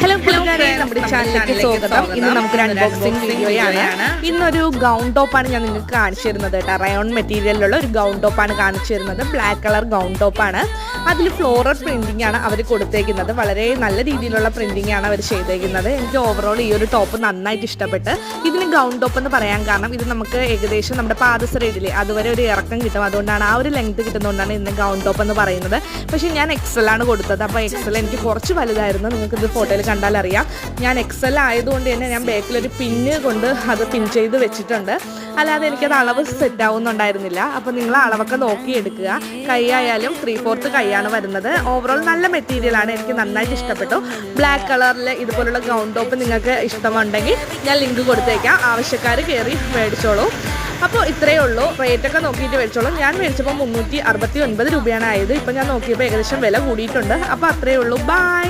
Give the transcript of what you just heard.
Hello കൂട്ടുകാരെ, നമ്മുടെ ചാനലിലേക്ക് സ്വാഗതം. ഇന്ന് നമുക്കൊരു അൺബോക്സിംഗ് വീഡിയോയാണ്. ഇന്നൊരു ഗൗൺ ടോപ്പാണ് ഞാൻ നിങ്ങൾക്ക് കാണിച്ചു തരുന്നത് കേട്ടോ. റയോൺ മെറ്റീരിയലിലുള്ള ഒരു ഗൗൺ ടോപ്പാണ് കാണിച്ചു തരുന്നത്. ബ്ലാക്ക് കളർ ഗൗൺ ടോപ്പാണ്. അതിൽ ഫ്ലോറൽ പ്രിന്റിംഗ് ആണ് അവർ കൊടുത്തേക്കുന്നത്. വളരെ നല്ല രീതിയിലുള്ള പ്രിന്റിംഗ് ആണ് അവർ ചെയ്തേക്കുന്നത്. എനിക്ക് ഓവറോൾ ഈ ഒരു ടോപ്പ് നന്നായിട്ട് ഇഷ്ടപ്പെട്ട്. ഇതിന് ഗൗൺ ടോപ്പ് എന്ന് പറയാൻ കാരണം ഇത് നമുക്ക് ഏകദേശം നമ്മുടെ പാദസരയിലെ അതുവരെ ഒരു ഇറക്കം കിട്ടും. അതുകൊണ്ടാണ് ആ ഒരു ലെങ്ത് കിട്ടുന്നതുകൊണ്ടാണ് ഇതിന് ഗൗൺ ടോപ്പ് എന്ന് പറയുന്നത്. പക്ഷേ ഞാൻ XL ആണ് കൊടുത്തത്. അപ്പോൾ XL എനിക്ക് കുറച്ച് വലുതായിരുന്നു. നിങ്ങൾക്ക് ഇത് ഫോട്ടോയിൽ കണ്ടാൽ അറിയാം. ഞാൻ XL ആയതുകൊണ്ട് തന്നെ ഞാൻ ബാക്കിലൊരു പിന്ന് കൊണ്ട് അത് പിൻ ചെയ്ത് വെച്ചിട്ടുണ്ട്. അല്ലാതെ എനിക്കത് അളവ് സെറ്റ് ആവുന്നുണ്ടായിരുന്നില്ല. അപ്പോൾ നിങ്ങൾ അളവൊക്കെ നോക്കി എടുക്കുക. കൈ ആയാലും 3/4 കൈയാണ് വരുന്നത്. ഓവറോൾ നല്ല മെറ്റീരിയലാണ്. എനിക്ക് നന്നായിട്ട് ഇഷ്ടപ്പെട്ടു. ബ്ലാക്ക് കളറിൽ ഇതുപോലുള്ള ഗൗൺ ടോപ്പ് നിങ്ങൾക്ക് ഇഷ്ടമുണ്ടെങ്കിൽ ഞാൻ ലിങ്ക് കൊടുത്തേക്കാം. ആവശ്യക്കാർ കയറി മേടിച്ചോളൂ. അപ്പോൾ ഇത്രയേ ഉള്ളൂ. റേറ്റൊക്കെ നോക്കിയിട്ട് മേടിച്ചോളൂ. ഞാൻ മേടിച്ചപ്പോൾ 369 രൂപയാണ് ആയത്. ഇപ്പോൾ ഞാൻ നോക്കിയപ്പോൾ ഏകദേശം വില കൂടിയിട്ടുണ്ട്. അപ്പോൾ അത്രയേ ഉള്ളൂ. ബൈ.